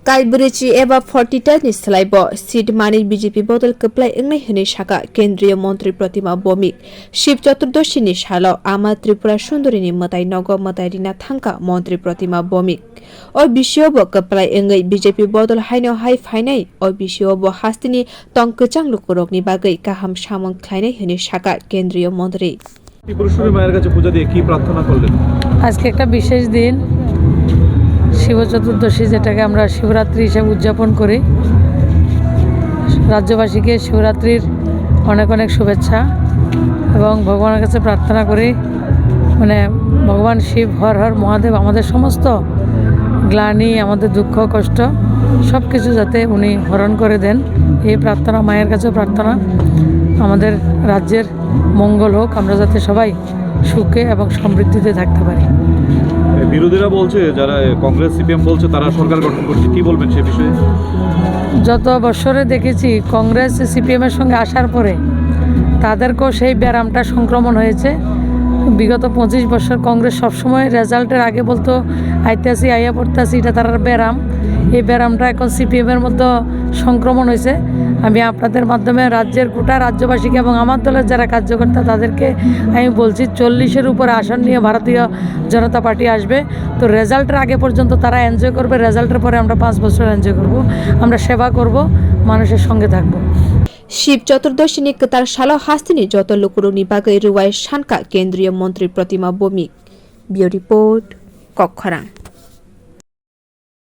कालबुरेची एबा 40 नि सलाइब सीट मानि बीजेपी बदल कप्लाई इंगै हने शाखा केन्द्रीय मन्त्री प्रतिमा भौमिक शिव चतुर्दशी नि सालो आमा Tripura सुन्दरिनी mwtai nogo mwtai rina thangkha मन्त्री प्रतिमा भौमिक और विषयब कप्लाई इंगै बीजेपी बदल हाइनो हाइ फाइनाइ और विषयब हास्तेनि तंकचां लुकुरगनि बागै काहाम सामं ख्लाइनाइ हने शाखा केन्द्रीय मन्त्री त्रिपुरा माয়ের কাছে পূজা দিয়ে কি প্রার্থনা করলেন? আজকে একটা বিশেষ দিন শিব চতুর্দশী যেটাকে আমরা শিবরাত্রি হিসেবে উদযাপন করি। রাজ্যবাসীকে শিবরাত্রির অনেক অনেক শুভেচ্ছা এবং ভগবানের কাছে প্রার্থনা করি ভগবান শিব হর হর মহাদেব আমাদের সমস্ত গ্লানি আমাদের দুঃখ কষ্ট সব কিছু যাতে উনি হরণ করে দেন এই প্রার্থনা মায়ের কাছে প্রার্থনা আমাদের রাজ্যের মঙ্গল হোক আমরা যাতে সবাই সুখে এবং সমৃদ্ধিতে থাকতে পারি। বিরোধীরা বলছে যারা কংগ্রেস সিপিএম বলছে তারা সরকার গঠন করছে, কি বলবেন সে বিষয়ে? যত বছরে দেখেছি কংগ্রেস সিপিএমের সঙ্গে আসার পরে তাদেরকেও সেই ব্যারামটা সংক্রমণ হয়েছে। বিগত 25 বছর কংগ্রেস সবসময় রেজাল্টের আগে বলতো আইতাসি আইয়া পড়তাসি, এটা তার ব্যারাম। এই ব্যারামটা এখন সিপিএমের মধ্যে সংক্রমণ হয়েছে। আমি আপনাদের মাধ্যমে রাজ্যের গোটা রাজ্যবাসীকে এবং আমার দলের যারা কার্যকর্তা তাদেরকে আমি বলছি 40-এর উপরে আসন নিয়ে ভারতীয় জনতা পার্টি আসবে। তো রেজাল্টের আগে পর্যন্ত তারা এনজয় করবে, রেজাল্টের পরে আমরা 5 বছর এনজয় করব, আমরা সেবা করব, মানুষের সঙ্গে থাকব। शिव चतुर्दशी नि कतार सालो हास्तेनि joto lukurogni बागै रुवाय सानखा केन्द्रीय मन्त्री प्रतिमा भौमिक। बियो रिपोर्ट kwthar।